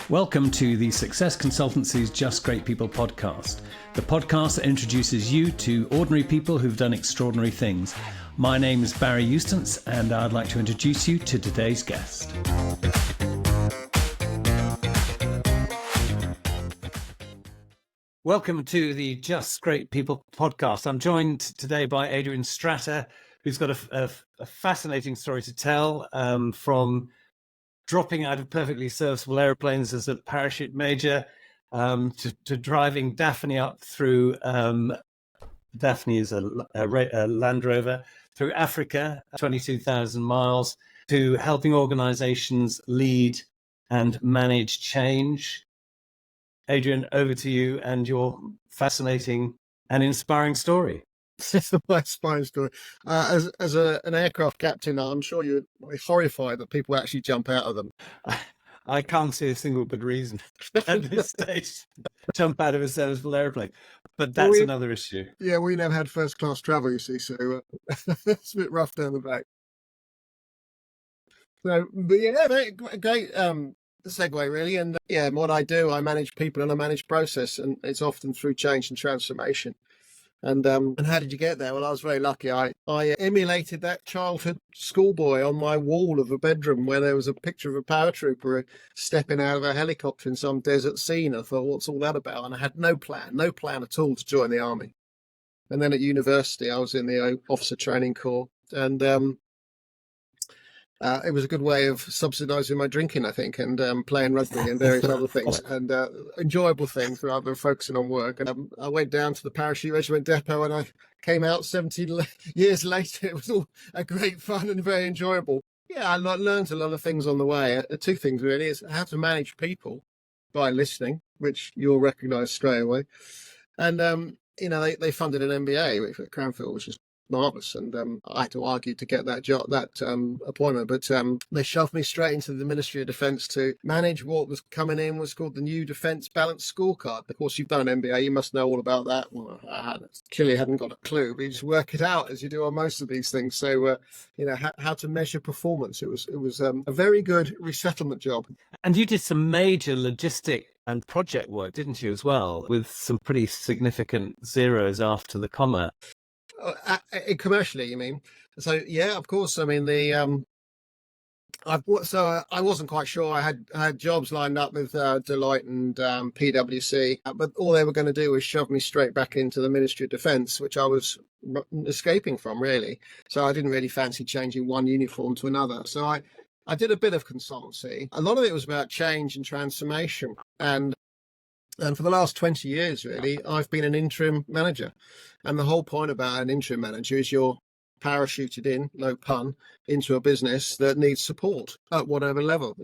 Welcome to the Success Consultancy's Just Great People podcast, the podcast that introduces you to ordinary people who've done extraordinary things. My name is Barry Eustace, and I'd like to introduce you to today's guest. Welcome to the Just Great People podcast. I'm joined today by Adrian Stratta, who's got a fascinating story to tell, from dropping out of perfectly serviceable aeroplanes as a parachute major, to driving Daphne up through, Daphne is a Land Rover, through Africa, 22,000 miles, to helping organizations lead and manage change. Adrian, over to you and your fascinating and inspiring story. It's a inspiring story. As an aircraft captain, I'm sure you're horrified that people actually jump out of them. I can't see a single good reason at this stage to jump out of a serviceable airplane, but that's another issue. Yeah, we never had first class travel, you see, so it's a bit rough down the back. So, but yeah, great segue really. And what I do, I manage people and I manage process, and it's often through change and transformation. And how did you get there? Well, I was very lucky. I emulated that childhood schoolboy on my wall of a bedroom where there was a picture of a paratrooper stepping out of a helicopter in some desert scene. I thought, what's all that about? And I had no plan at all to join the army. And then at university, I was in the officer training corps, and it was a good way of subsidising my drinking, I think, and playing rugby and various other things, and enjoyable things rather than focusing on work. And I went down to the Parachute Regiment Depot, and I came out 17 years later. It was all a great fun and very enjoyable. Yeah, I learned a lot of things on the way. Two things really is how to manage people by listening, which you'll recognise straight away. And they funded an MBA at Cranfield, which is marvellous, and I had to argue to get that job, that appointment, but they shoved me straight into the Ministry of Defence to manage what was coming in, was called the new Defence Balanced Scorecard. Of course, you've done an MBA, you must know all about that. Well, I clearly hadn't got a clue, but you just work it out as you do on most of these things. So, how to measure performance. It was a very good resettlement job. And you did some major logistic and project work, didn't you, as well, with some pretty significant zeros after the comma. Commercially, you mean? So yeah, of course. I mean, I wasn't quite sure. I had jobs lined up with Deloitte and PwC, but all they were going to do was shove me straight back into the Ministry of Defence, which I was escaping from, really. So I didn't really fancy changing one uniform to another. So I did a bit of consultancy. A lot of it was about change and transformation, and for the last 20 years, really, I've been an interim manager. And the whole point about an interim manager is you're parachuted in, no pun, into a business that needs support at whatever level.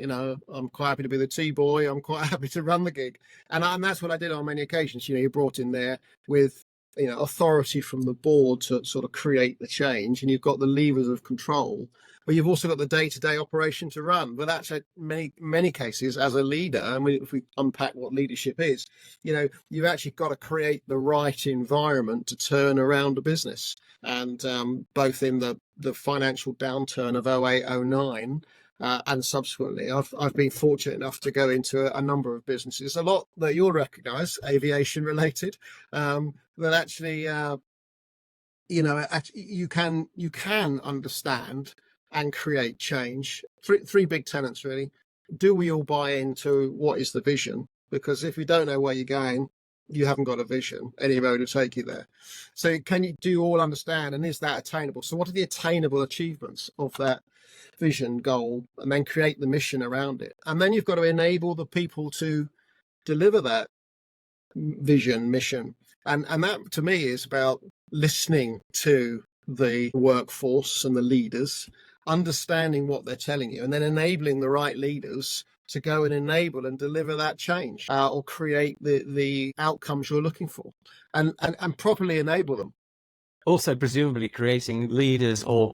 I'm quite happy to be the T-boy. I'm quite happy to run the gig. And that's what I did on many occasions. You're brought in there with, authority from the board to sort of create the change. And you've got the levers of control, but you've also got the day-to-day operation to run. But that's many cases as a leader. And if we unpack what leadership is, you've actually got to create the right environment to turn around a business. And both in the financial downturn of 2008, 2009, and subsequently, I've been fortunate enough to go into a number of businesses, a lot that you'll recognise, aviation related, that actually, you can understand and create change. Three big tenets, really. Do we all buy into what is the vision? Because if you don't know where you're going, you haven't got a vision. Any road will take you there. So do you all understand, and is that attainable? So what are the attainable achievements of that vision, goal, and then create the mission around it? And then you've got to enable the people to deliver that vision, mission. And that, to me, is about listening to the workforce and the leaders, understanding what they're telling you, and then enabling the right leaders to go and enable and deliver that change, or create the outcomes you're looking for, and properly enable them. Also, presumably creating leaders or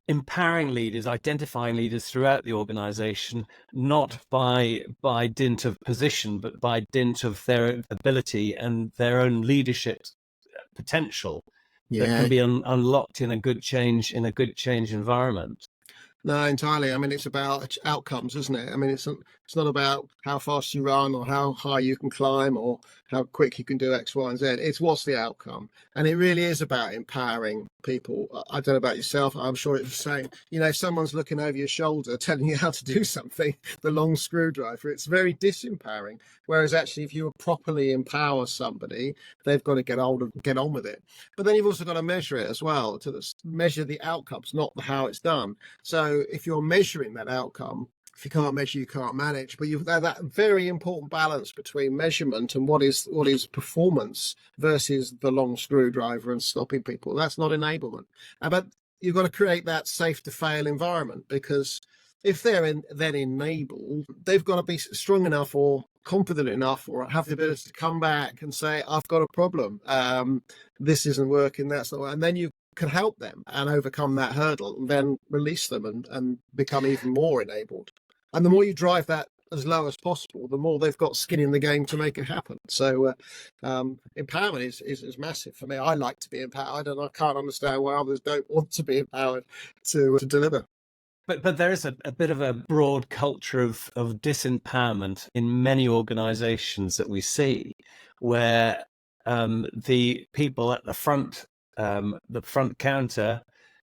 empowering leaders, identifying leaders throughout the organization, not by dint of position, but by dint of their ability and their own leadership potential that can be unlocked in a good change environment. No, entirely. I mean, it's about outcomes, isn't it? I mean, It's not about how fast you run or how high you can climb or how quick you can do X, Y, and Z. It's what's the outcome. And it really is about empowering people. I don't know about yourself. I'm sure it's the same. You know, if someone's looking over your shoulder telling you how to do something, the long screwdriver, it's very disempowering. Whereas actually, if you properly empower somebody, they've got to get on with it. But then you've also got to measure it as well, to measure the outcomes, not how it's done. So if you're measuring that outcome, if you can't measure, you can't manage. But you've got that very important balance between measurement and what is performance versus the long screwdriver and stopping people. That's not enablement. But you've got to create that safe to fail environment, because if they're then enabled, they've got to be strong enough or confident enough or have the ability to come back and say, I've got a problem. This isn't working. That's not. And then you can help them and overcome that hurdle and then release them and become even more enabled. And the more you drive that as low as possible, the more they've got skin in the game to make it happen. So empowerment is massive for me. I like to be empowered, and I can't understand why others don't want to be empowered to deliver. But there is a bit of a broad culture of disempowerment in many organizations that we see, where the people at the front counter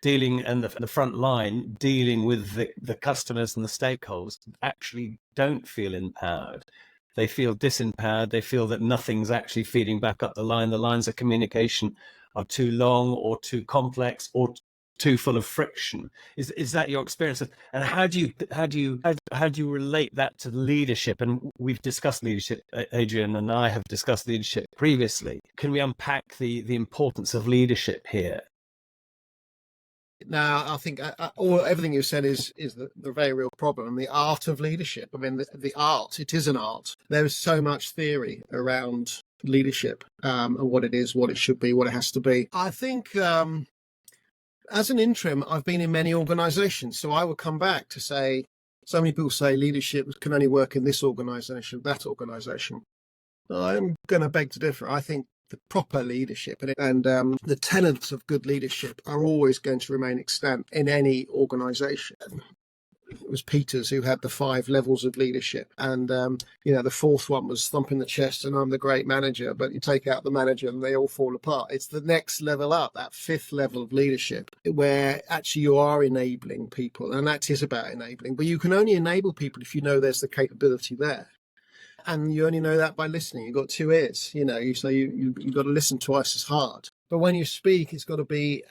dealing and the front line dealing with the customers and the stakeholders actually don't feel empowered. They feel disempowered. They feel that nothing's actually feeding back up the line. The lines of communication are too long or too complex or too full of friction. Is that your experience? And how do you relate that to leadership? And we've discussed leadership. Adrian and I have discussed leadership previously. Can we unpack the importance of leadership here? Now, I think everything you said is the very real problem, the art of leadership. I mean, the art, it is an art. There is so much theory around leadership and what it is, what it should be, what it has to be. I think as an interim, I've been in many organizations, so I would come back to say, so many people say leadership can only work in this organization, that organization. I'm going to beg to differ. I think the proper leadership and the tenets of good leadership are always going to remain extant in any organization. It was Peters who had the 5 levels of leadership, and the 4th one was thumping the chest and I'm the great manager, but you take out the manager and they all fall apart. It's the next level up, that 5th level of leadership, where actually you are enabling people, and that is about enabling, but you can only enable people if you know there's the capability there. And you only know that by listening. You've got 2 ears, so you've got to listen twice as hard. But when you speak, it's got to be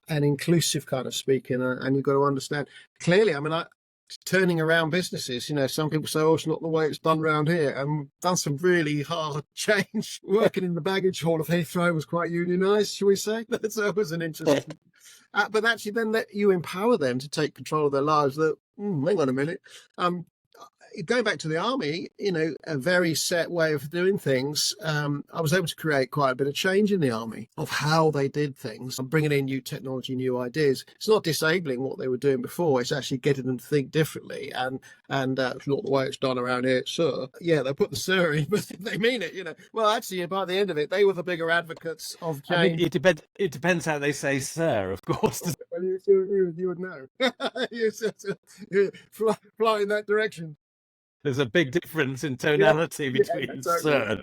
an inclusive kind of speaking, and you've got to understand clearly. I mean, turning around businesses, some people say, oh, it's not the way it's done around here. And done some really hard change. Working in the baggage hall of Heathrow was quite unionised, shall we say? That was an interesting. But actually then you empower them to take control of their lives. That, hang on a minute. Going back to the army, a very set way of doing things. I was able to create quite a bit of change in the army of how they did things. I'm bringing in new technology, new ideas. It's not disabling what they were doing before. It's actually getting them to think differently. And it's not the way it's done around here, sir. Yeah, they put the sir in, but they mean it. Well, actually, by the end of it, they were the bigger advocates of change. I mean, it depends how they say sir, of course. Well, you would know. you fly in that direction. There's a big difference in tonality between sir.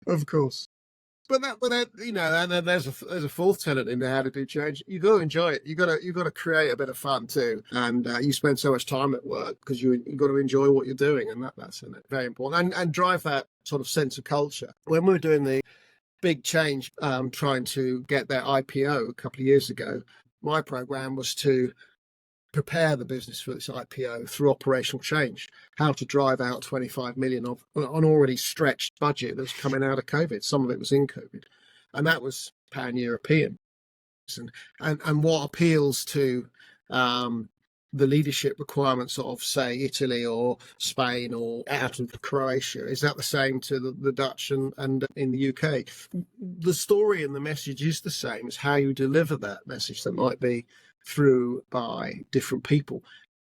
Of course. But and then there's a 4th tenet in how to do change. You got to enjoy it. You got to create a bit of fun too. And you spend so much time at work because you got to enjoy what you're doing, and that's very important. And drive that sort of sense of culture. When we were doing the big change, trying to get their IPO a couple of years ago, my program was to prepare the business for its IPO through operational change, how to drive out 25 million of an already stretched budget that's coming out of COVID. Some of it was in COVID, and that was pan-European. And what appeals to the leadership requirements of, say, Italy or Spain or out of Croatia, is that the same to the Dutch and in the UK? The story and the message is the same. It's how you deliver that message that might be through by different people.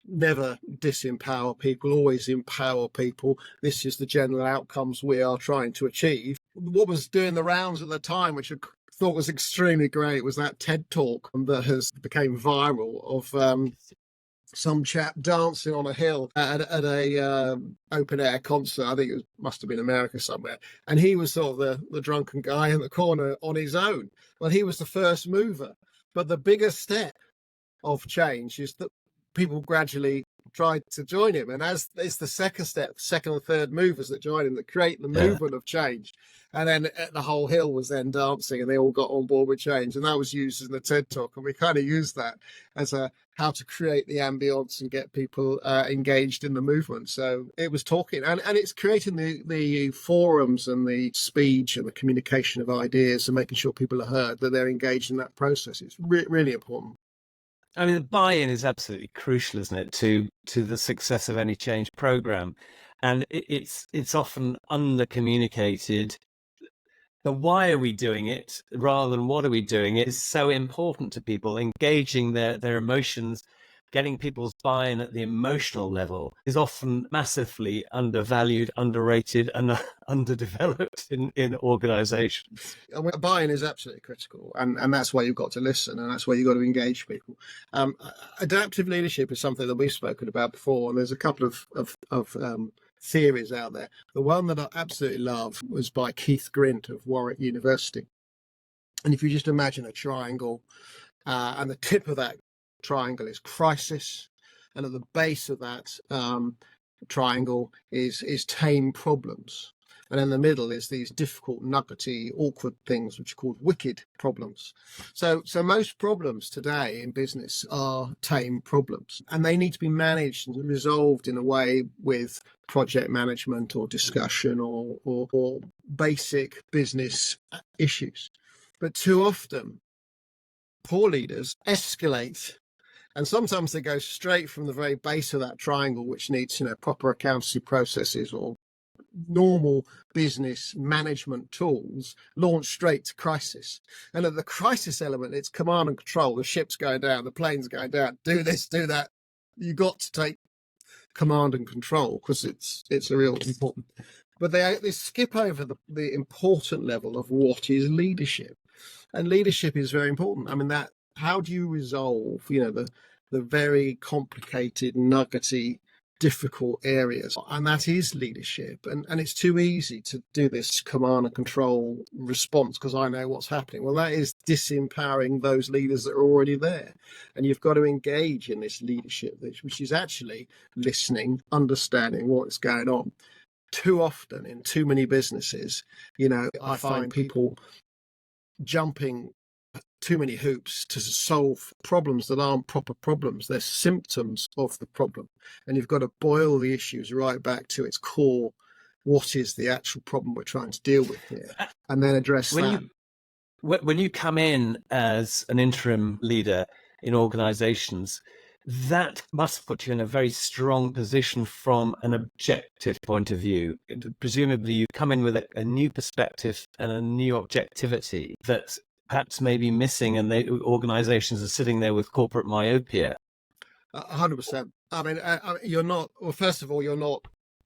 Never disempower people, always empower people. This is the general outcomes we are trying to achieve. What was doing the rounds at the time, which I thought was extremely great, was that TED talk that has became viral of some chap dancing on a hill at a open air concert. I think must have been America somewhere, and he was sort of the drunken guy in the corner on his own. Well, he was the first mover, but the biggest step of change is that people gradually tried to join him, and as it's the second step, second and third movers that join him that create the movement of change. And then the whole hill was then dancing, and they all got on board with change, and that was used in the TED talk, and we kind of used that as how to create the ambience and get people engaged in the movement. So it was talking, and it's creating the forums and the speech and the communication of ideas and making sure people are heard, that they're engaged in that process. It's really important. I mean, the buy-in is absolutely crucial, isn't it, to the success of any change program, and it's often under-communicated. The why are we doing it rather than what are we doing it is so important to people. Engaging their emotions, getting people's buy-in at the emotional level is often massively undervalued, underrated, and underdeveloped in organizations. Buy-in is absolutely critical, and that's why you've got to listen, and that's why you've got to engage people. Adaptive leadership is something that we've spoken about before, and there's a couple of theories out there. The one that I absolutely love was by Keith Grint of Warwick University. And if you just imagine a triangle, and the tip of that triangle is crisis, and at the base of that triangle is tame problems. And in the middle is these difficult, nuggety, awkward things, which are called wicked problems. So most problems today in business are tame problems, and they need to be managed and resolved in a way with project management or discussion or basic business issues. But too often, poor leaders escalate, and sometimes they go straight from the very base of that triangle, which needs, proper accountancy processes or normal business management tools, launch straight to crisis. And at the crisis element, it's command and control. The ship's going down, the plane's going down, do this, do that. You got to take command and control because it's a real important. But they skip over the important level of what is leadership. And leadership is very important. I mean, how do you resolve, the very complicated, nuggety, difficult areas? And that is leadership. And it's too easy to do this command and control response because I know what's happening. Well, that is disempowering those leaders that are already there. And you've got to engage in this leadership, which is actually listening, understanding what's going on. Too often in too many businesses, I find people jumping too many hoops to solve problems that aren't proper problems. They're symptoms of the problem. And you've got to boil the issues right back to its core. What is the actual problem we're trying to deal with here? And then address that. When you come in as an interim leader in organizations, that must put you in a very strong position from an objective point of view. Presumably you come in with a new perspective and a new objectivity that perhaps may be missing, and organizations are sitting there with corporate myopia. 100%. I mean, you're not, well, first of all, you're not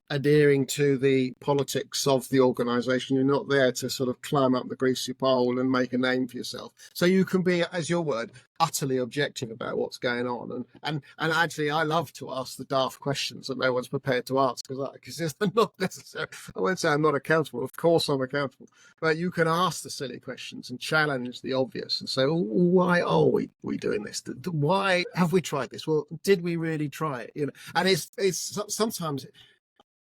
adhering to the politics of the organization. You're not there to sort of climb up the greasy pole and make a name for yourself. So you can be, as your word, utterly objective about what's going on. And actually, I love to ask the daft questions that no one's prepared to ask because they're not necessary. I won't say I'm not accountable. Of course I'm accountable. But you can ask the silly questions and challenge the obvious and say, why are we doing this? Why have we tried this? Well, did we really try it? And it's sometimes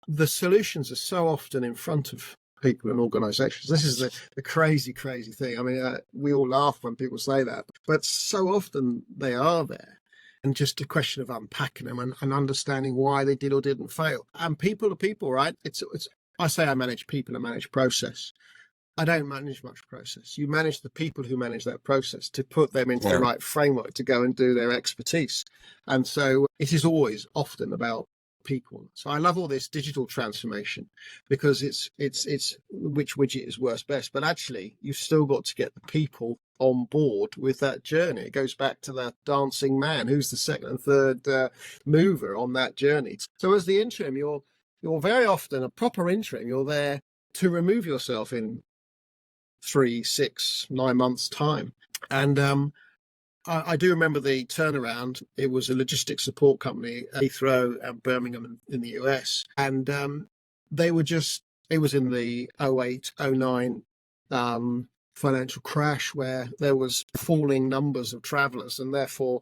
the solutions are so often in front of people and organizations. This is the crazy thing. I mean, we all laugh when people say that, but so often they are there. And just a question of unpacking them and understanding why they did or didn't fail. And people are people, right? I say I manage people and manage process. I don't manage much process. You manage the people who manage that process to put them into the right framework to go and do their expertise. And so it is always often about people. So I love all this digital transformation because it's which widget is worst best, but actually you've still got to get the people on board with that journey. It goes back to that dancing man who's the second and third mover on that journey. So as the interim, you're very often a proper interim. You're there to remove yourself in 3, 6, 9 months time, and I do remember the turnaround. It was a logistics support company, Heathrow and Birmingham in the US. And they were just, it was in the 08, 09 financial crash where there was falling numbers of travellers and therefore,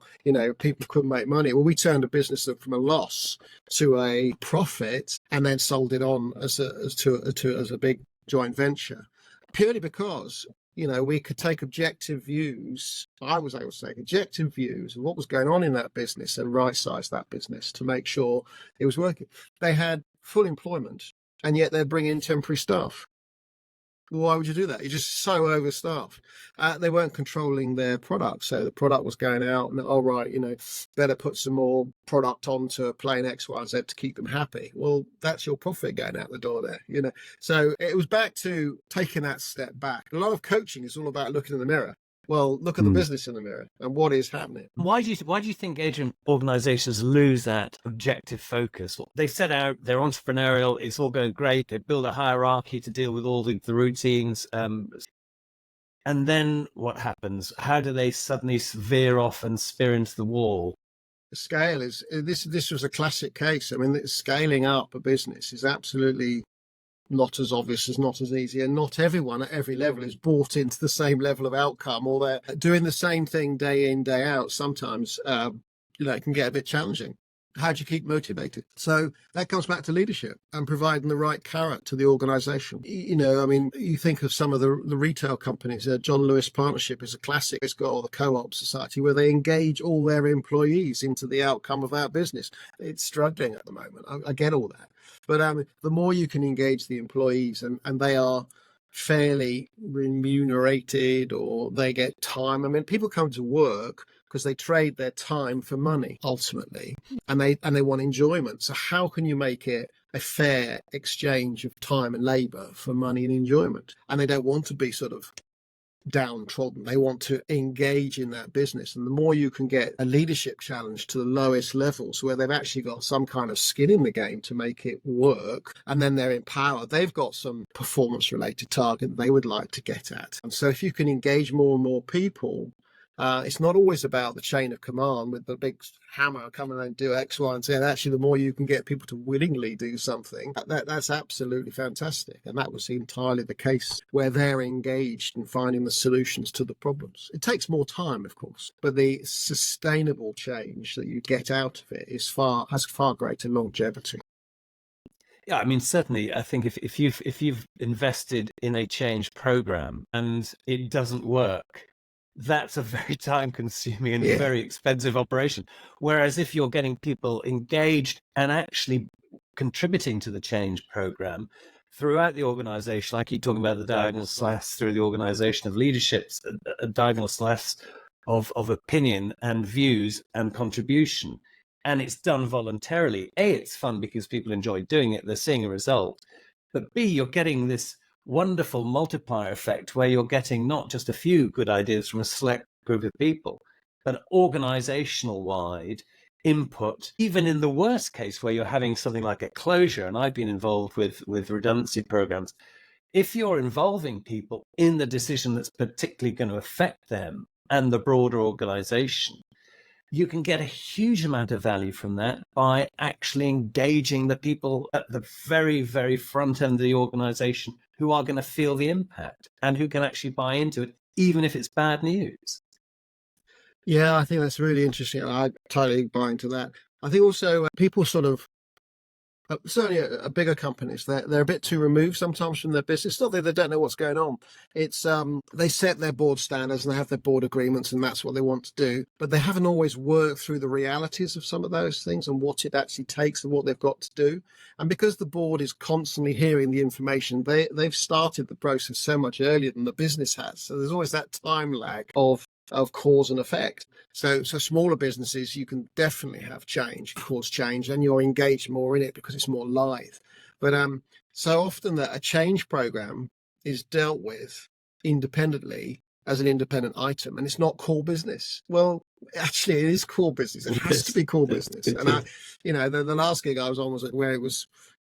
people couldn't make money. Well, we turned a business from a loss to a profit and then sold it on as a big joint venture, purely because we could take objective views. I was able to take objective views of what was going on in that business and right-size that business to make sure it was working. They had full employment, and yet they'd bring in temporary staff. Why would you do that? You're just so overstaffed. They weren't controlling their product, so the product was going out, and better put some more product onto plane X, Y, and Z to keep them happy. Well, that's your profit going out the door there, So it was back to taking that step back. A lot of coaching is all about looking in the mirror. Well, look at the business in the mirror and what is happening. Why do you think, Adrian, organizations lose that objective focus? They set out, they're entrepreneurial, it's all going great, they build a hierarchy to deal with all the routines. And then what happens? How do they suddenly veer off and spear into the wall? The scale is, this was a classic case. I mean, scaling up a business is absolutely not as obvious, not as easy, and not everyone at every level is bought into the same level of outcome, or they're doing the same thing day in, day out. Sometimes it can get a bit challenging. How do you keep motivated? So that comes back to leadership and providing the right carrot to the organization. You think of some of the retail companies. John Lewis Partnership is a classic. It's got all the co-op society where they engage all their employees into the outcome of our business. It's struggling at the moment. I get all that. But the more you can engage the employees and they are fairly remunerated or they get time. I mean, people come to work because they trade their time for money ultimately, and they want enjoyment. So how can you make it a fair exchange of time and labor for money and enjoyment? And they don't want to be sort of downtrodden. They want to engage in that business. And the more you can get a leadership challenge to the lowest levels where they've actually got some kind of skin in the game to make it work, and then they're empowered, they've got some performance related target they would like to get at. And so if you can engage more and more people, it's not always about the chain of command with the big hammer coming and do X, Y, and Z. Actually, the more you can get people to willingly do something, that's absolutely fantastic. And that was entirely the case where they're engaged in finding the solutions to the problems. It takes more time, of course, but the sustainable change that you get out of it has far greater longevity. Yeah, I mean, certainly, I think if you've invested in a change program and it doesn't work, that's a very time-consuming and very expensive operation. Whereas if you're getting people engaged and actually contributing to the change program throughout the organization, I keep talking about the diagonal slash through the organization of leadership, a diagonal slash of opinion and views and contribution, and it's done voluntarily. A, it's fun because people enjoy doing it, they're seeing a result, but B, you're getting this wonderful multiplier effect where you're getting not just a few good ideas from a select group of people, but organizational wide input, even in the worst case where you're having something like a closure. And I've been involved with redundancy programs. If you're involving people in the decision that's particularly going to affect them and the broader organization, you can get a huge amount of value from that by actually engaging the people at the very, very front end of the organization who are going to feel the impact and who can actually buy into it, even if it's bad news. Yeah, I think that's really interesting. I totally buy into that. I think also people sort of, certainly at bigger companies, they're a bit too removed sometimes from their business. It's not that they don't know what's going on. It's they set their board standards and they have their board agreements and that's what they want to do. But they haven't always worked through the realities of some of those things and what it actually takes and what they've got to do. And because the board is constantly hearing the information, they've started the process so much earlier than the business has. So there's always that time lag of cause and effect. So smaller businesses, you can definitely have change, cause change, and you're engaged more in it because it's more live. But so often that a change program is dealt with independently as an independent item, and it's not core business. Well, actually, it is core business. It has to be core business. And the last gig I was on was where it was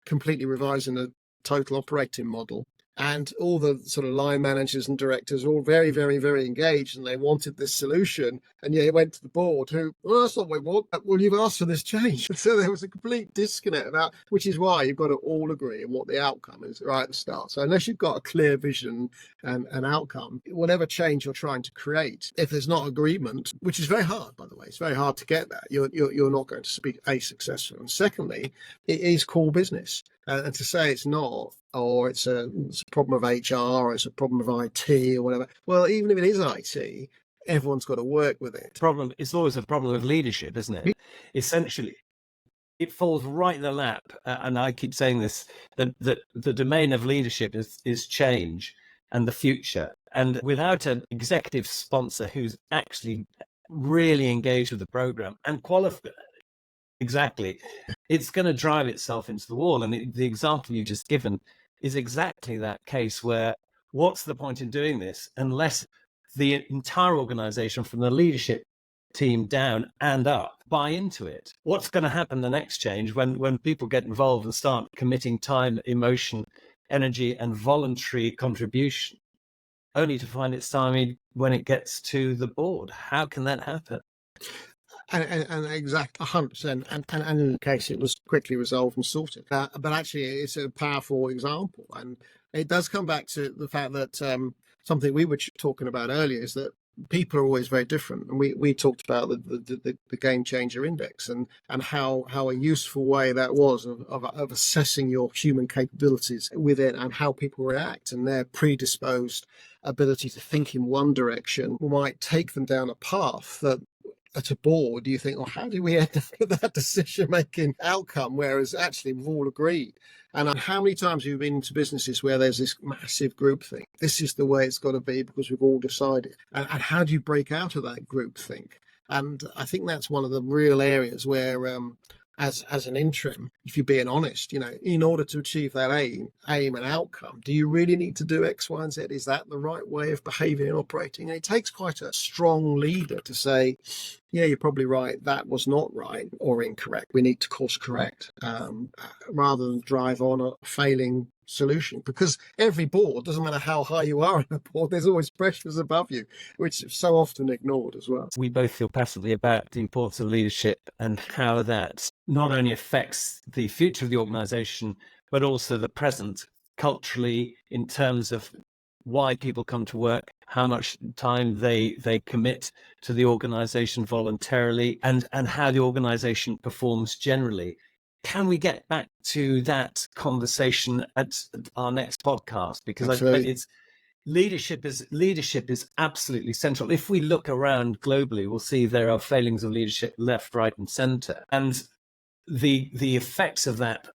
completely revising the total operating model. And all the sort of line managers and directors were all very, very, very engaged, and they wanted this solution. And yeah, it went to the board who, well, that's not what we want. Well, you've asked for this change. So there was a complete disconnect about, which is why you've got to all agree on what the outcome is right at the start. So unless you've got a clear vision and an outcome, whatever change you're trying to create, if there's not agreement, which is very hard, by the way, it's very hard to get that, you're not going to be successful. And secondly, it is core business. And to say it's not, or it's a problem of HR, or it's a problem of IT, or whatever. Well, even if it is IT, everyone's got to work with it. Problem. It's always a problem of leadership, isn't it? Essentially, it falls right in the lap. And I keep saying this: that the domain of leadership is change and the future. And without an executive sponsor who's actually really engaged with the program and qualified. Exactly. It's going to drive itself into the wall. And the example you just given is exactly that case where what's the point in doing this unless the entire organization from the leadership team down and up buy into it? What's going to happen the next change when people get involved and start committing time, emotion, energy and voluntary contribution, only to find it stymied when it gets to the board? How can that happen? And exactly 100%. And in the case, it was quickly resolved and sorted. But actually, it's a powerful example. And it does come back to the fact that something we were talking about earlier is that people are always very different. And we talked about the game changer index and how a useful way that was of assessing your human capabilities within and how people react and their predisposed ability to think in one direction might take them down a path that at a board, you think, well, how do we end up with that decision-making outcome? Whereas actually we've all agreed. And how many times have you been into businesses where there's this massive group thing? This is the way it's got to be because we've all decided. And how do you break out of that group think? And I think that's one of the real areas where, as an interim, if you're being honest, in order to achieve that aim and outcome, do you really need to do X, Y, and Z? Is that the right way of behaving and operating? And it takes quite a strong leader to say, yeah, you're probably right. That was not right or incorrect. We need to course correct rather than drive on a failing solution. Because every board, doesn't matter how high you are in a board, there's always pressures above you, which is so often ignored as well. We both feel passionately about the importance of leadership and how that not only affects the future of the organization, but also the present culturally in terms of why people come to work, how much time they commit to the organization voluntarily, and how the organization performs generally. Can we get back to that conversation at our next podcast? Because leadership is absolutely central. If we look around globally, we'll see there are failings of leadership left, right, and center, and the effects of that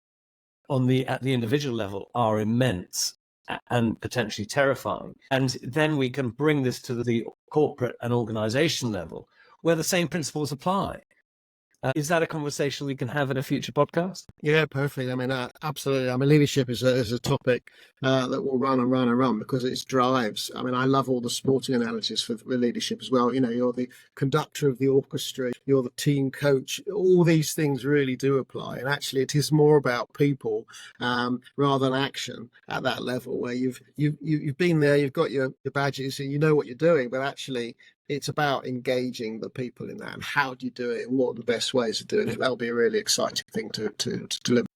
at the individual level are immense and potentially terrifying. And then we can bring this to the corporate and organization level where the same principles apply. Is that a conversation we can have in a future podcast? Yeah, perfect. I mean, absolutely. I mean, leadership is a topic that will run and run and run because it drives. I mean, I love all the sporting analogies for leadership as well. You're the conductor of the orchestra, you're the team coach. All these things really do apply. And actually, it is more about people rather than action at that level where you've been there, you've got your badges, and you know what you're doing, but actually, it's about engaging the people in that and how do you do it and what are the best ways of doing it. That'll be a really exciting thing to deliver.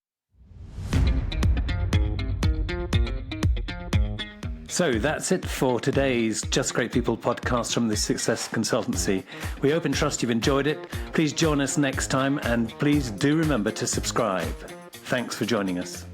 So that's it for today's Just Great People podcast from the Success Consultancy. We hope and trust you've enjoyed it. Please join us next time and please do remember to subscribe. Thanks for joining us.